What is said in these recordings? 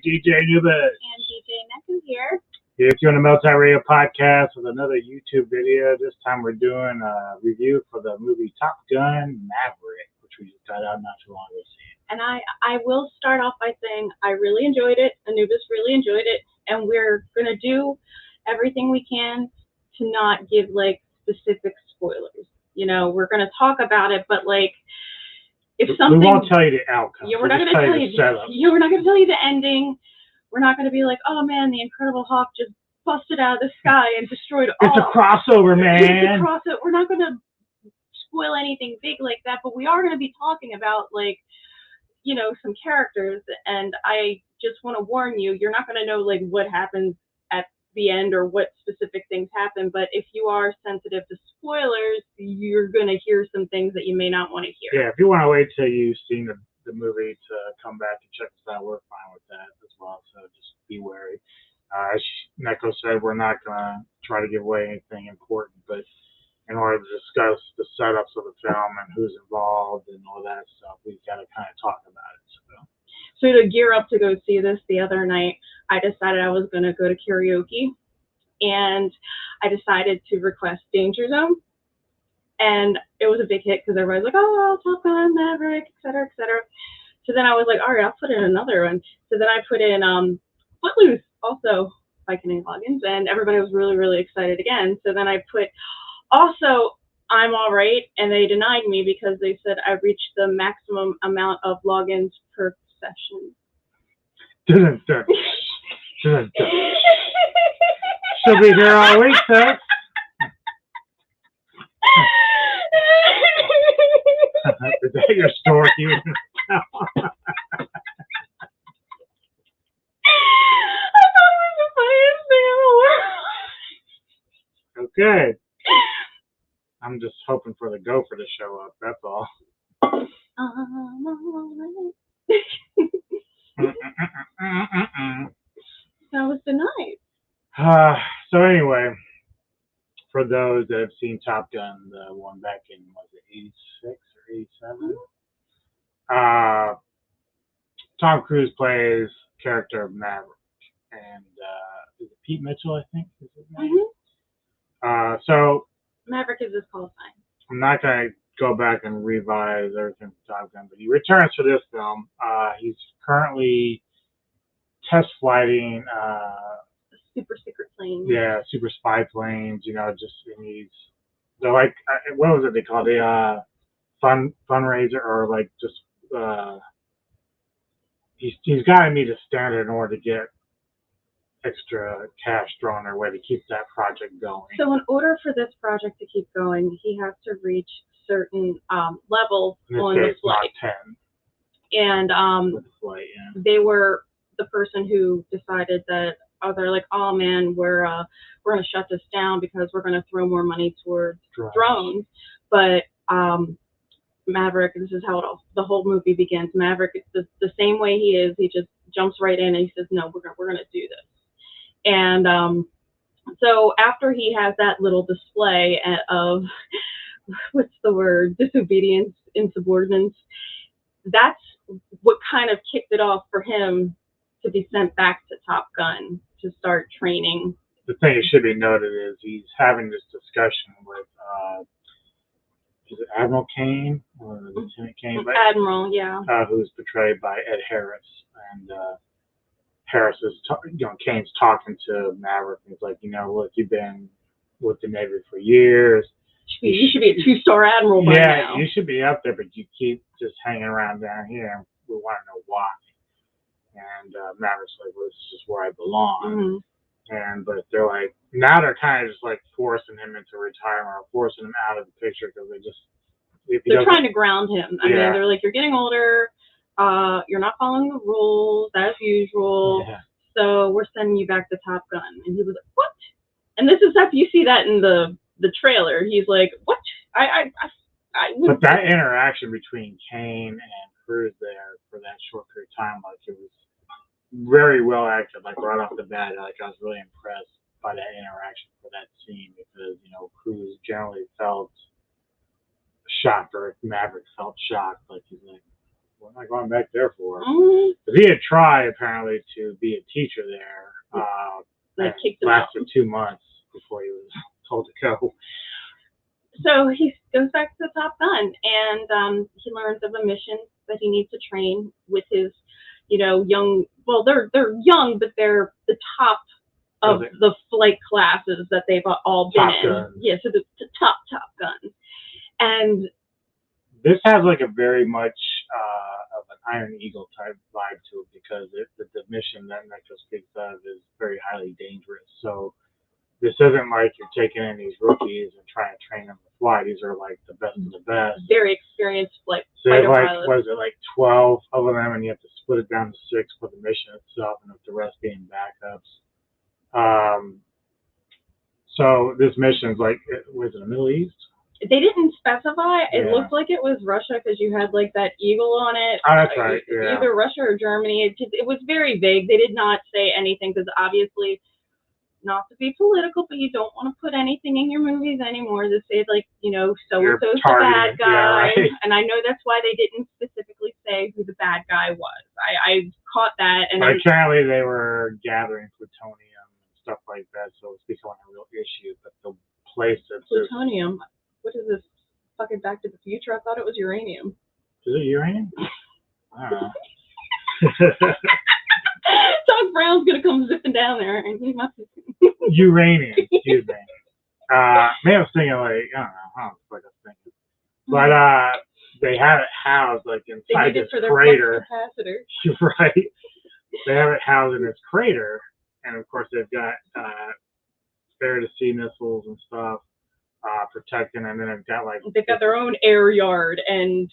DJ Nubis. And DJ Neku here. Here doing a multi-radio podcast with another YouTube video. This time we're doing a review for the movie Top Gun Maverick, which we just got out not too long ago. And I will start off by saying I really enjoyed it. Anubis really enjoyed it. And we're going to do everything we can to not give, like, specific spoilers. You know, we're going to talk about it, but, like, if something... We won't tell you the outcome. Yeah, we're not going to tell you the setup. Yeah, we're not going to tell you the ending. We're not going to be like, oh, man, the Incredible Hulk just busted out of the sky and destroyed all... It's a crossover, man. It's a crossover. We're not going to spoil anything big like that, but we are going to be talking about, like, you know, some characters, and I just want to warn you, you're not going to know, like, what happens at the end or what specific things happen, but if you are sensitive to spoilers, you're going to hear some things that you may not want to hear. Yeah, if you want to wait till you've seen the movie to come back and check us out, we're fine with that as well, so just be wary. As Neko said, we're not going to try to give away anything important, but in order to discuss the setups of the film and who's involved and all that stuff, we've got to kind of talk about it. So to gear up to go see this the other night, I decided I was going to go to karaoke, and I decided to request Danger Zone. And it was a big hit because everybody's like, oh, Top Gun, Maverick, et cetera, et cetera. So then I was like, all right, I'll put in another one. So then I put in Footloose, also by Kenny Loggins, and everybody was really, really excited again. So then I put also I'm All Right, and they denied me because they said I reached the maximum amount of logins per session. She'll be here all week, though. Is that your story? I thought it was the funniest thing in the world. Okay. I'm just hoping for the gopher to show up, that's all. That was denied. So anyway, for those that have seen Top Gun, the one back in, was it 86 or 87? Tom Cruise plays character of Maverick, and is it Pete Mitchell, I think is his name? Mm-hmm. So Maverick is his call sign. I'm not going to go back and revise everything from Top Gun, but he returns for this film. He's currently test flighting super secret planes. Yeah, super spy planes, you know, they're like, what was it they called? The fundraiser, or like just, he's got to meet a standard in order to get extra cash thrown their way to keep that project going. So in order for this project to keep going, he has to reach certain levels on the flight. Mach 10. And with the flight, yeah. They were the person who decided that, they're like, oh man, we're going to shut this down because we're going to throw more money towards drones. But Maverick, this is how the whole movie begins. Maverick, it's the same way he is. He just jumps right in and he says, no, we're going to do this. And so after he has that little display of, what's the word, disobedience, insubordinance, that's what kind of kicked it off for him to be sent back to Top Gun to start training. The thing that should be noted is he's having this discussion with, is it Admiral Kane or Lieutenant Kane? Admiral, yeah. Who's portrayed by Ed Harris. And Harris is, Kane's talking to Maverick, and he's like, you know, look, you've been with the Navy for years. You should be a 2-star admiral by now. Yeah, you should be up there, but you keep just hanging around down here, and we want to know why. And Maverick's like, well, this is just where I belong. Mm-hmm. But they're like, now they're kind of just like forcing him into retirement or forcing him out of the picture because they're trying to ground him. I mean, they're like, you're getting older, you're not following the rules as usual, so we're sending you back to Top Gun. And he was like, what? And this is after you see that in the trailer. He's like, what? But that interaction between Kane and Cruise there for that short period of time, like, it was very well acted, like right off the bat. Like, I was really impressed by that interaction for that scene because, you know, Cruise generally felt shocked, or Maverick felt shocked, like he's like, what am I going back there for? Mm-hmm. Because he had tried apparently to be a teacher there. Like And kicked him out. lasted 2 months before he was told to go. So he goes back to the Top Gun, and he learns of a mission that he needs to train with his, young. Well, they're young, but they're the top of the flight classes that they've all been in. Guns. Yeah, so the top guns. And this has like a very much of an Iron Eagle type vibe to it because the mission that Neko speaks of is very highly dangerous. So this isn't like you're taking in these rookies and trying to train them to fly. These are like the best of the best. Very experienced so they have like, what is it, like 12 of them, and you have to split it down to 6 for the mission itself, and with the rest being backups. So this mission's like, was it the Middle East? They didn't specify. Yeah. It looked like it was Russia because you had like that eagle on it. Oh, that's right. Yeah. Either Russia or Germany. It was very vague. They did not say anything because obviously, not to be political, but you don't want to put anything in your movies anymore that say like, so-and-so's the bad guy. Yeah, right. And I know that's why they didn't specifically say who the bad guy was. I caught that. And apparently they were gathering plutonium and stuff like that, so it's becoming a real issue. But the place that's plutonium. What is this? Fucking Back to the Future? I thought it was uranium. Is it uranium? I don't know. Doc Brown's gonna come zipping down there, and he must. Uranium, excuse me. Maybe I was thinking like, I don't know. I don't know what I was thinking. But they have it housed like inside this crater. Right. They have it housed in this crater, and of course they've got air-to-sea missiles and stuff. Protecting, and then they've got their own air yard, and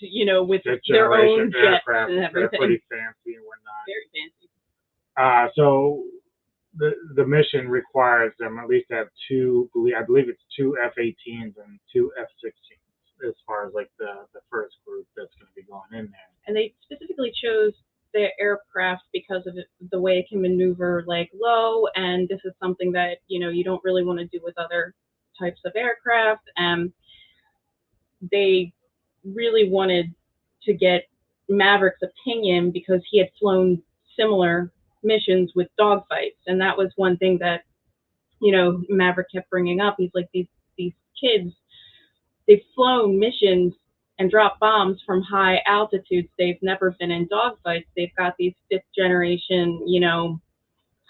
with their own jets aircraft, and everything. They're pretty fancy and whatnot. Very fancy. So the mission requires them at least to have I believe it's 2 F-18s and 2 F-16s as far as like the first group that's going to be going in there. And they specifically chose the aircraft because of the way it can maneuver like low, and this is something that you don't really want to do with other types of aircraft. They really wanted to get Maverick's opinion because he had flown similar missions with dogfights, and that was one thing that Maverick kept bringing up. He's like, these kids, they've flown missions and dropped bombs from high altitudes. They've never been in dogfights. They've got these 5th generation,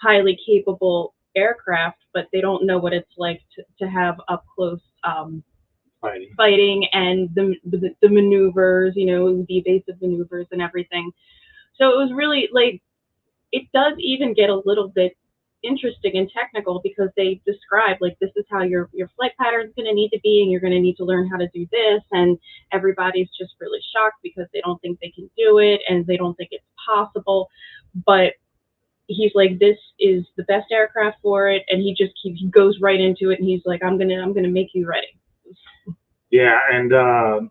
highly capable aircraft, but they don't know what it's like to have up close fighting and the maneuvers, the evasive maneuvers and everything. So it was really like, it does even get a little bit interesting and technical because they describe like, this is how your flight pattern is going to need to be, and you're going to need to learn how to do this, and everybody's just really shocked because they don't think they can do it and they don't think it's possible. But he's like, this is the best aircraft for it, and he goes right into it, and he's like, I'm gonna make you ready. Yeah, and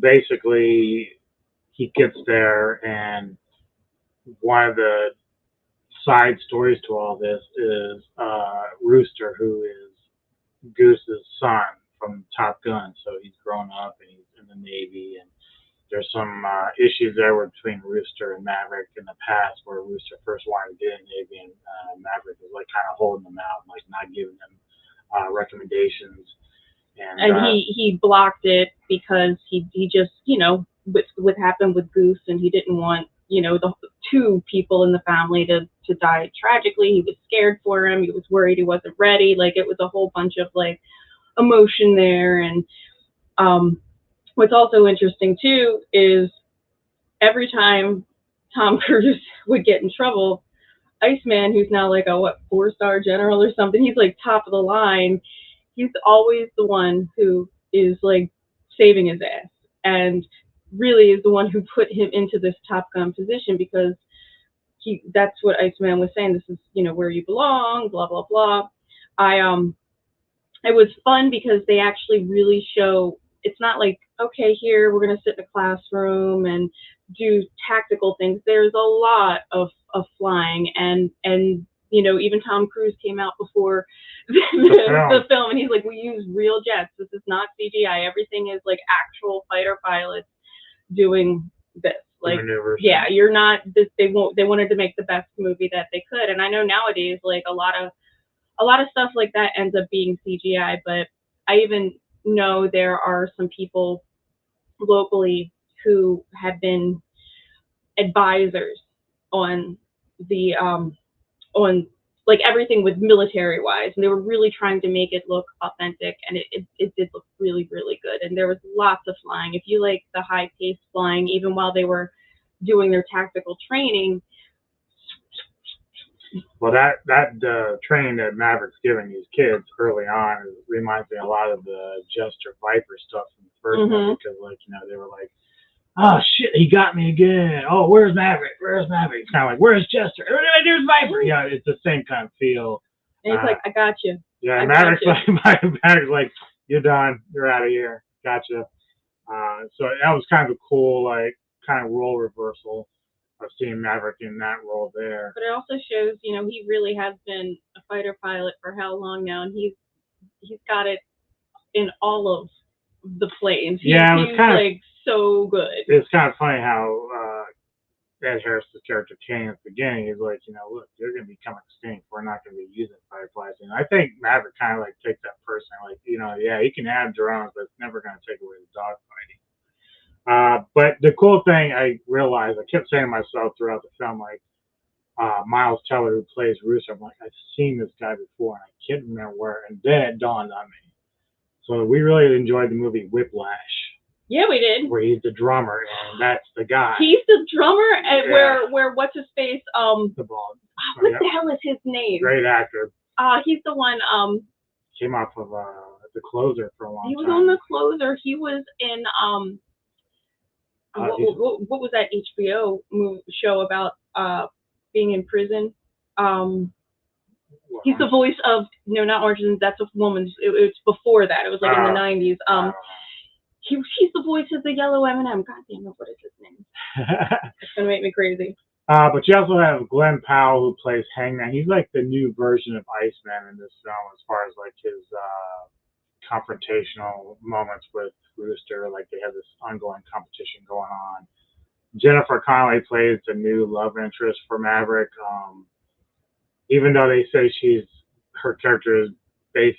basically he gets there, and one of the side stories to all this is Rooster, who is Goose's son from Top Gun. So he's grown up and he's in the Navy, and there's some issues there between Rooster and Maverick in the past, where Rooster first wanted to get in the Navy, and Maverick was like kind of holding them out, like not giving them recommendations. And he blocked it because he just with what happened with Goose, and he didn't want the 2 people in the family to die tragically. He was scared for him. He was worried he wasn't ready. Like, it was a whole bunch of like emotion there. And what's also interesting too is every time Tom Cruise would get in trouble, Iceman, who's now like a 4-star general or something, he's like top of the line. He's always the one who is like saving his ass, and really is the one who put him into this Top Gun position, because that's what Iceman was saying. This is, where you belong, blah, blah, blah. It was fun because they actually really show, it's not like, okay, here, we're going to sit in a classroom and do tactical things. There's a lot of flying, and even Tom Cruise came out before the film, and he's like, we use real jets. This is not CGI. Everything is like actual fighter pilots doing this. Like, maneuvers. Yeah, you're not. They wanted to make the best movie that they could, and I know nowadays, like a lot of stuff like that ends up being CGI. But I even know there are some people locally who have been advisors on the on like everything with military wise, and they were really trying to make it look authentic, and it did look really really good, and there was lots of flying. If you like the high paced flying, even while they were doing their tactical training. Well, that training that Maverick's giving these kids early on reminds me a lot of the Jester Viper stuff from the first movie, because they were like, oh shit, he got me again. Oh, where's Maverick? Where's Maverick? It's kind of like, where's Jester? What did I do with Viper? Yeah, it's the same kind of feel. And it's like, I got you. Yeah, Maverick's like, you're done. You're out of here. Gotcha. So that was kind of a cool, like, kind of role reversal of seeing Maverick in that role there. But it also shows, he really has been a fighter pilot for how long now, and he's got it in all of the planes. He's kind of so good. It's kind of funny how Ed Harris's character Kane at the beginning is like, look, they're going to become extinct. We're not going to be using fireflies. And I think Maverick kind of like takes that personally, like, yeah, you can have drones, but it's never going to take away the dogfighting. But the cool thing I realized, I kept saying to myself throughout the film, like, Miles Teller, who plays Rooster, I'm like, I've seen this guy before, and I can't remember where. And then it dawned on me. So we really enjoyed the movie Whiplash. Yeah, we did. Where he's the drummer, and that's the guy. He's the drummer, and where what's his face? The ball. What the hell is his name? Great actor. He's the one. Came off of The Closer for a long time. He was on The Closer. He was in what was that HBO show about being in prison? He's the voice of not Orange is That's a Woman's. It's before that. It was like in the 90s. He's the voice of the yellow M&M. God damn it, what is his name? It's gonna make me crazy. But you also have Glenn Powell, who plays Hangman. He's like the new version of Iceman in this film, as far as like his confrontational moments with Rooster. Like they have this ongoing competition going on. Jennifer Connelly plays the new love interest for Maverick. Even though they say her character is based,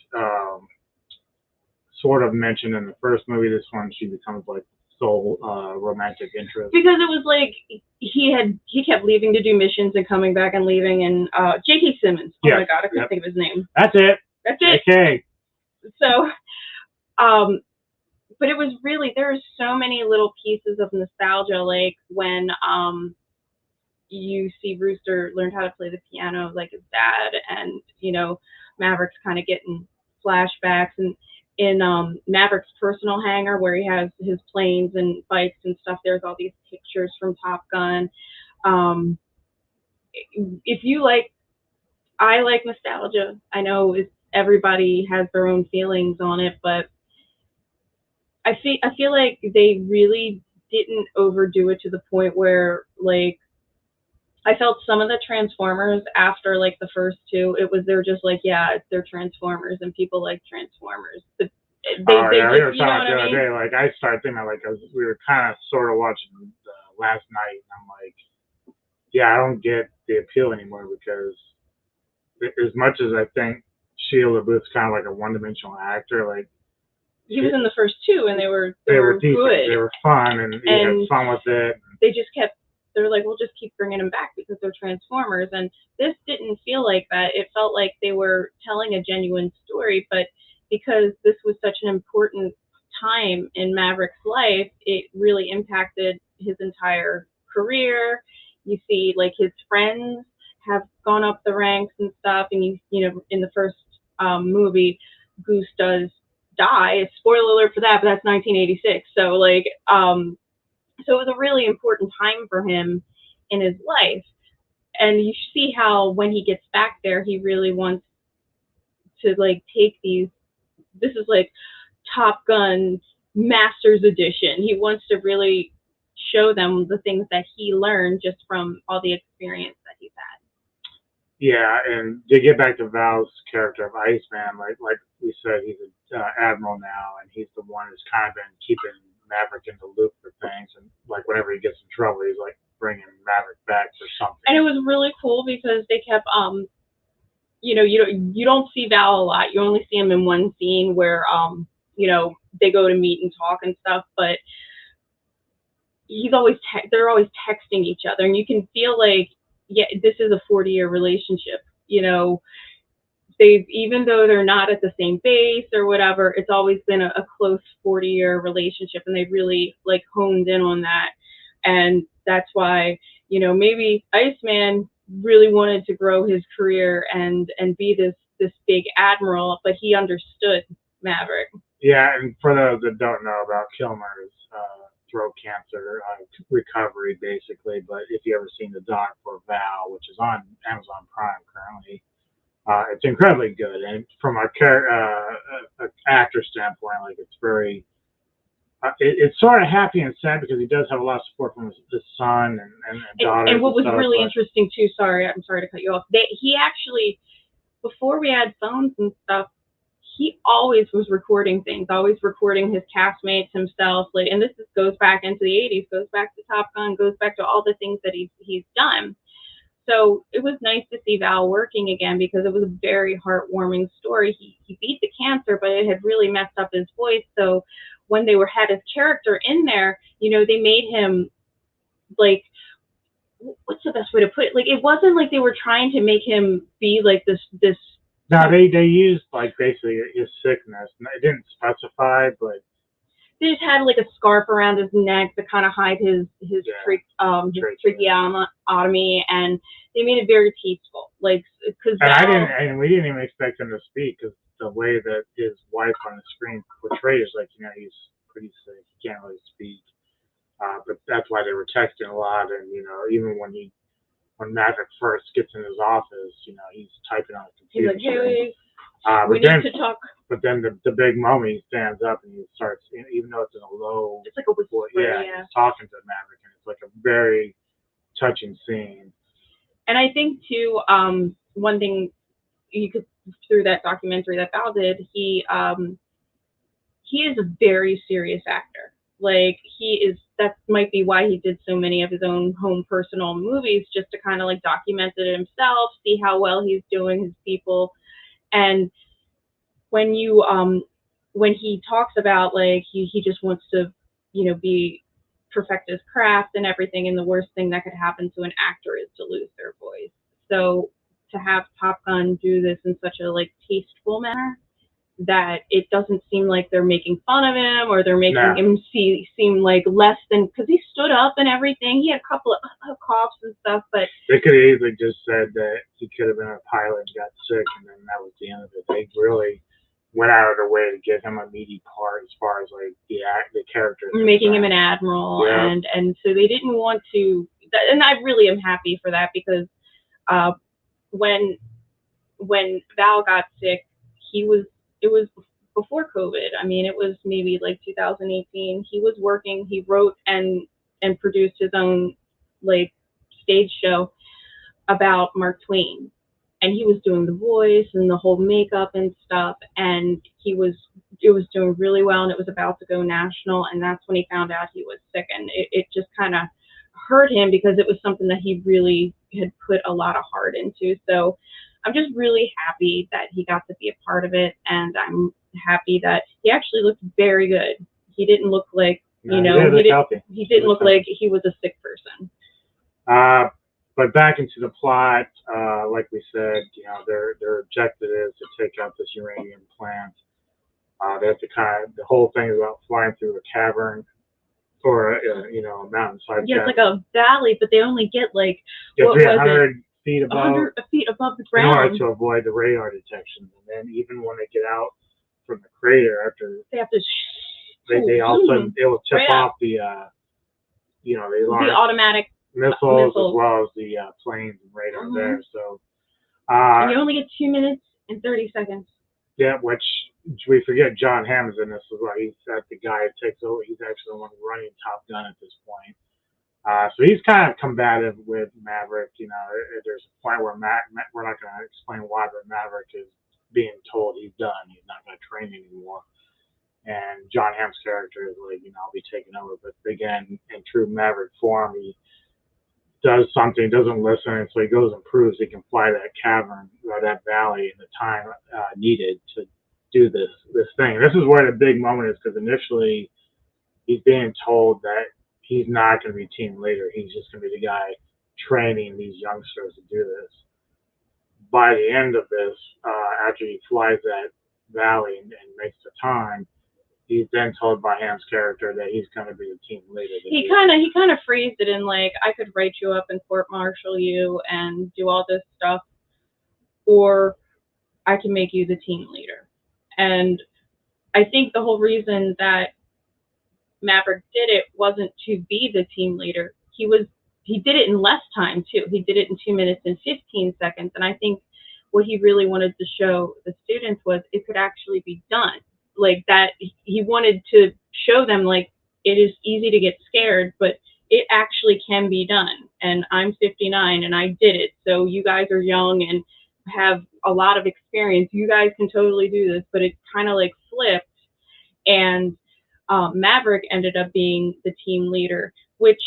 sort of mentioned in the first movie, this one she becomes like sole romantic interest. Because it was like he kept leaving to do missions and coming back and leaving, and J.K. Simmons. Oh my God, I couldn't think of his name. That's it. Okay. So, but it was really, there are so many little pieces of nostalgia, like when you see Rooster learn how to play the piano like his dad, and Maverick's kind of getting flashbacks, and in Maverick's personal hangar where he has his planes and bikes and stuff, there's all these pictures from Top Gun. If you I like nostalgia. I know everybody has their own feelings on it, but I feel like they really didn't overdo it to the point where, like, I felt some of the Transformers after like the first two, they're just like, yeah, they're Transformers and people like Transformers. We were talking the other day. Like I started thinking like we were kind of sort of watching last night, and I'm like, yeah, I don't get the appeal anymore, because as much as I think Shia LaBeouf's kind of like a one-dimensional actor, like he was in the first two, and they were decent. Good. They were fun, and you had fun with it. They just they're like, we'll just keep bringing them back because they're Transformers. And this didn't feel like that. It felt like they were telling a genuine story, but because this was such an important time in Maverick's life, it really impacted his entire career. You see, like, his friends have gone up the ranks and stuff, and in the first movie, Goose does die. Spoiler alert for that, but that's 1986. So, like, so it was a really important time for him in his life. And you see how when he gets back there, he really wants to, like, take these, this is like Top Gun Masters Edition. He wants to really show them the things that he learned just from all the experience that he's had. Yeah, and to get back to Val's character of Iceman, like we said, he's an admiral now, and he's the one who's kind of been keeping Maverick in the loop for things. And like whenever he gets in trouble, he's like bringing Maverick back for something. And it was really cool because they kept you don't see Val a lot. You only see him in one scene where they go to meet and talk and stuff, but they're always texting each other, and you can feel like, yeah, this is a 40-year relationship. They've, even though they're not at the same base or whatever, it's always been a close 40-year relationship, and they really like honed in on that. And that's why, maybe Iceman really wanted to grow his career and be this big admiral, but he understood Maverick. Yeah, and for those that don't know about Kilmer's throat cancer recovery, basically, but if you ever seen the doc for Val, which is on Amazon Prime currently, it's incredibly good. And from a actor standpoint, like it's very, it's sort of happy and sad because he does have a lot of support from his son and daughter. And what was really interesting too, I'm sorry to cut you off. He actually, before we had phones and stuff, he always was recording things, always recording his castmates, himself. Like, and this goes back into the 80s, goes back to Top Gun, goes back to all the things that he's done. So it was nice to see Val working again because it was a very heartwarming story. He beat the cancer, but it had really messed up his voice. So when they had his character in there, they made him like, what's the best way to put it? Like, it wasn't like they were trying to make him be like this. No, they used like basically his sickness. It didn't specify, but they just had like a scarf around his neck to kind of hide his tracheotomy, and they made it very tasteful. Like, because we didn't even expect him to speak because the way that his wife on the screen portrays, like, he's pretty sick, he can't really speak. But that's why they were texting a lot, and even when Maverick first gets in his office, he's typing on a computer. He's like, hey, we need to talk. But then the big moment, he stands up and he starts, even though it's in a low, it's like a whisper, he's talking to Maverick, and it's like a very touching scene. And I think too, one thing you could, through that documentary that Val did, he is a very serious actor. Like, that might be why he did so many of his own home personal movies, just to kind of like document it himself, see how well he's doing, his people. And when he talks about, like, he just wants to, perfect his craft and everything, and the worst thing that could happen to an actor is to lose their voice. So to have Top Gun do this in such a like tasteful manner, that it doesn't seem like they're making fun of him or they're making him seem like less than, because he stood up and everything. He had a couple of coughs and stuff, but they could have easily just said that he could have been a pilot and got sick, and then that was the end of it. They really went out of their way to give him a meaty part as far as like the character, making him an admiral, and so they didn't want to. And I really am happy for that because when Val got sick, it was before COVID. I mean, it was maybe like 2018. He was working. He wrote and produced his own like stage show about Mark Twain, and he was doing the voice and the whole makeup and stuff, and it was doing really well, and it was about to go national, and that's when he found out he was sick, and it just kind of hurt him because it was something that he really had put a lot of heart into. So I'm just really happy that he got to be a part of it, and I'm happy that he actually looked very good. He didn't look like, he didn't look like he was a sick person. But back into the plot, like we said, their objective is to take out this uranium plant. They have to the whole thing is about flying through a cavern or a mountainside. Yeah, it's like a valley, but they only get like 100 feet above 100 feet above the ground in order to avoid the radar detection. And then even when they get out from the crater, after they have to, they also it will tip off the they launch the automatic missiles as well as the planes and radar there. So and you only get 2 minutes and 30 seconds. Yeah, which we forget John Hammond's in this as well. He's the guy who takes over. He's actually the one running Top Gun at this point. So he's kind of combative with Maverick. There's a point where we're not going to explain why, but Maverick is being told he's done. He's not going to train anymore. And John Hamm's character is like, I'll be taking over. But again, in true Maverick form, he does something, doesn't listen, and so he goes and proves he can fly that cavern or that valley in the time needed to do this thing. This is where the big moment is, because initially he's being told that he's not going to be team leader. He's just going to be the guy training these youngsters to do this. By the end of this, after he flies that valley and makes the time, he's then told by Ham's character that he's going to be the team leader. He kind of phrased it in like, I could write you up and court martial you and do all this stuff, or I can make you the team leader. And I think the whole reason that Maverick did it wasn't to be the team leader. He did it in less time too. He did it in 2 minutes and 15 seconds. And I think what he really wanted to show the students was it could actually be done. Like that, he wanted to show them like it is easy to get scared, but it actually can be done. And I'm 59 and I did it. So you guys are young and have a lot of experience. You guys can totally do this. But it kind of like flipped, and Maverick ended up being the team leader, which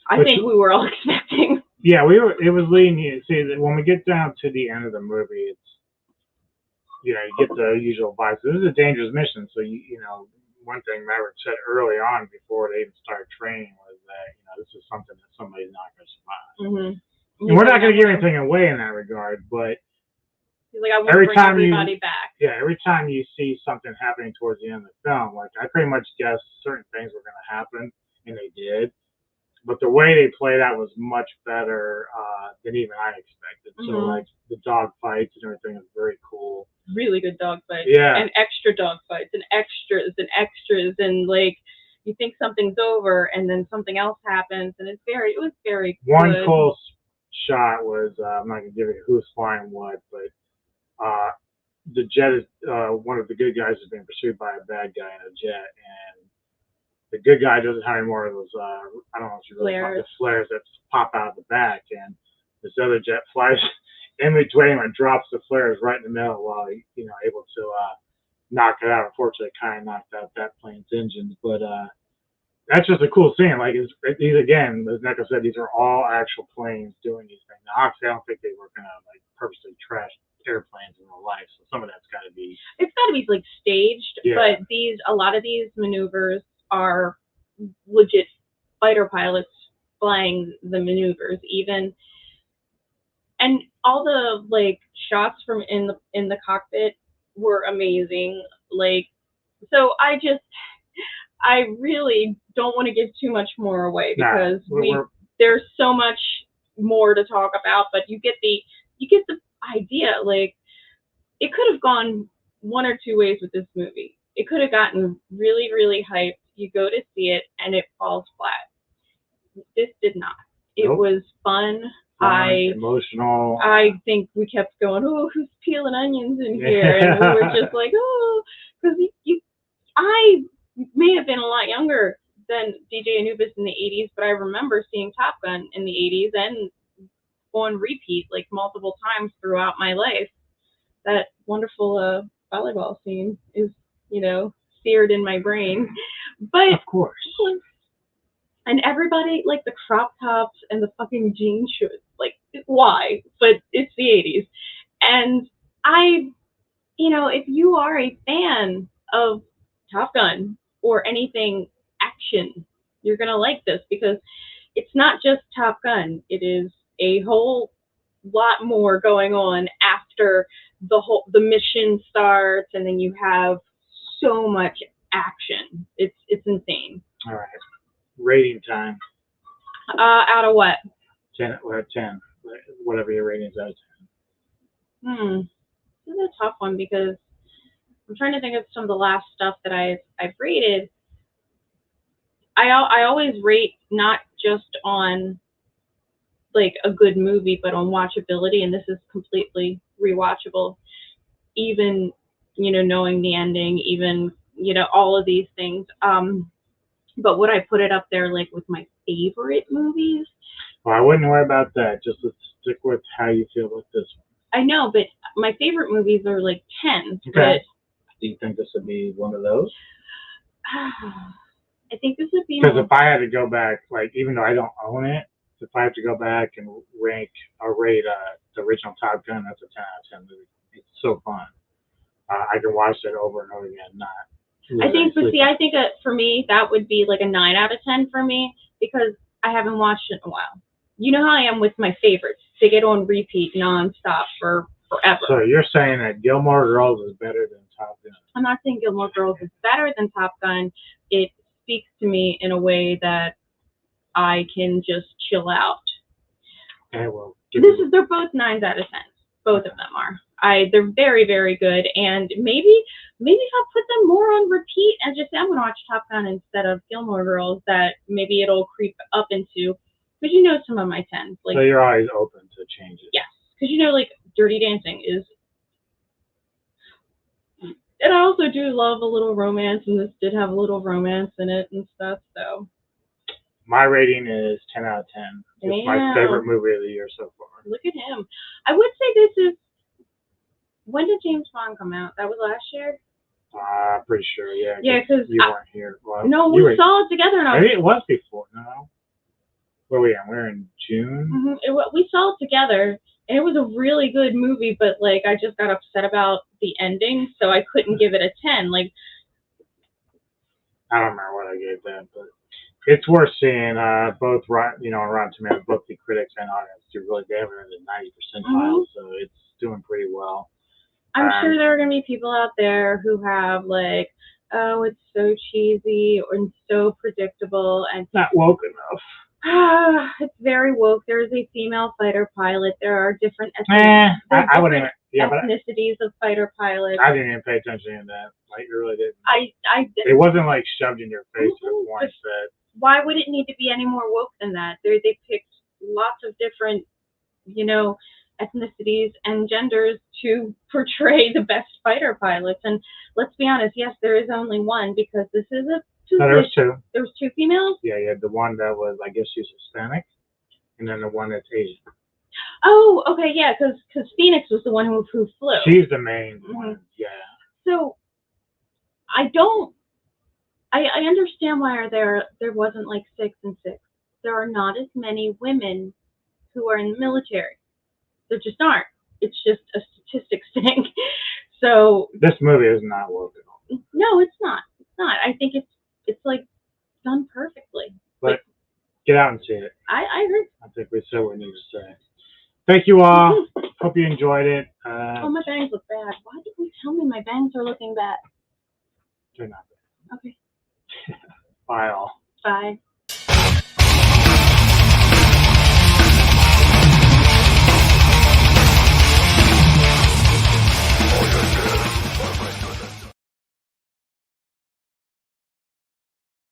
I think we were all expecting. Yeah, we were. It was leading you. See, when we get down to the end of the movie, it's you get the usual vibes. This is a dangerous mission, so one thing Maverick said early on before they even started training was that this is something that somebody's not going to survive. Mm-hmm. And we're not going to give anything away in that regard, but he's like, I want to bring everybody back. Yeah, every time you see something happening towards the end of the film, like I pretty much guessed certain things were going to happen, and they did. But the way they played out was much better than even I expected. Mm-hmm. So like the dog fights and everything is very cool. Really good dog fights. Yeah. And extra dog fights and extras and like you think something's over and then something else happens, and it was very One good. Cool shot was I'm not gonna give you who's flying what, but the jet is one of the good guys is being pursued by a bad guy in a jet, and the good guy doesn't have any more of those, I don't know if you really call the flares that pop out of the back, and this other jet flies in between and drops the flares right in the middle while he, able to knock it out. Unfortunately, it kind of knocked out that plane's engines, but that's just a cool scene. Like, these again, as Neko said, these are all actual planes doing these things. Now, obviously, I don't think they were gonna like purposely trash airplanes in real life, so some of that's got to be. It's got to be like staged, yeah. But a lot of these maneuvers are legit fighter pilots flying the maneuvers, even, and all the like shots from in the cockpit were amazing. Like, so I really don't want to give too much more away because there's so much more to talk about, but you get the idea. Like, it could have gone one or two ways with this movie. It could have gotten really, really hyped. You go to see it and it falls flat. This did not. It was fun. Emotional. I think we kept going, oh, who's peeling onions in here? And we were just like, oh, because I may have been a lot younger than DJ Anubis in the 80s, but I remember seeing Top Gun in the 80s and on repeat like multiple times throughout my life. That wonderful volleyball scene is, seared in my brain. But of course. And everybody, like the crop tops and the fucking jean shorts, like, why? But it's the 80s. And if you are a fan of Top Gun or anything action, you're going to like this because it's not just Top Gun. It is a whole lot more going on after the mission starts, and then you have so much action. It's insane. All right. Rating time. Out of what? 10. We're at 10. Whatever your rating is out of 10. This is a tough one because I'm trying to think of some of the last stuff that I've rated. I always rate not just on like a good movie, but on watchability, and this is completely rewatchable. Even knowing the ending, even all of these things. But would I put it up there like with my favorite movies? Well, I wouldn't worry about that. Just let's stick with how you feel with this one. I know, but my favorite movies are like 10s. Okay. Do you think this would be one of those? I think this would be Because if I had to go back, like even though I don't own it, if I have to go back and rank or rate the original Top Gun, that's a 10 out of 10 movie. It's so fun. I can watch it over and over again. Not. I think, but see, I think for me that would be like a 9 out of 10 for me because I haven't watched it in a while. You know how I am with my favorites; they get on repeat nonstop for forever. So you're saying that Gilmore Girls is better than Top Gun? I'm not saying Gilmore Girls is better than Top Gun. It speaks to me in a way that I can just chill out. Okay, well, they're both 9s out of 10. Both of them are. They're very, very good, and maybe if I put them more on repeat and just say I'm gonna watch Top Gun instead of Gilmore Girls, that maybe it'll creep up into, because you know some of my 10s. Like, so you're always open to changes. Yes, because you know, like Dirty Dancing is, and I also do love a little romance, and this did have a little romance in it and stuff. So my rating is 10 out of 10. It's my favorite movie of the year so far. Look at him. I would say this is. When did James Bond come out? That was last year? Pretty sure, yeah. Yeah, because you weren't here. Well, no, we saw it together. Maybe it was before. No. Where are we at? We're in June. Mm-hmm. We saw it together, and it was a really good movie. But like, I just got upset about the ending, so I couldn't give it a 10. Like, I don't remember what I gave that, but it's worth seeing. Both, on Rotten Tomatoes, both the critics and audience do really. They have it in the 90 percentile, so it's doing pretty well. I'm sure there are going to be people out there who have like, oh, it's so cheesy and so predictable and not woke enough. It's very woke. There's a female fighter pilot. There are different ethnicities of fighter pilots. I didn't even pay attention to that. Like, you really didn't. I didn't. It wasn't like shoved in your face to the point that. Why would it need to be any more woke than that? They picked lots of different, ethnicities and genders to portray the best fighter pilots. And let's be honest, yes, there is only one because this is a. No, there was two. There was two females? Yeah, the one that was, I guess she's Hispanic, and then the one that's Asian. Oh, okay, yeah, because Phoenix was the one who flew. She's the main one, yeah. So, I understand why there wasn't like 6 and 6. There are not as many women who are in the military. There just aren't. It's just a statistics thing. So this movie is not woke at all. No, it's not. It's not. I think it's like done perfectly. But get out and see it. I agree. I think we said what we need to say. Thank you all. Hope you enjoyed it. Oh, my bangs look bad. Why did you tell me my bangs are looking bad? They're not bad. Okay. Bye all. Bye.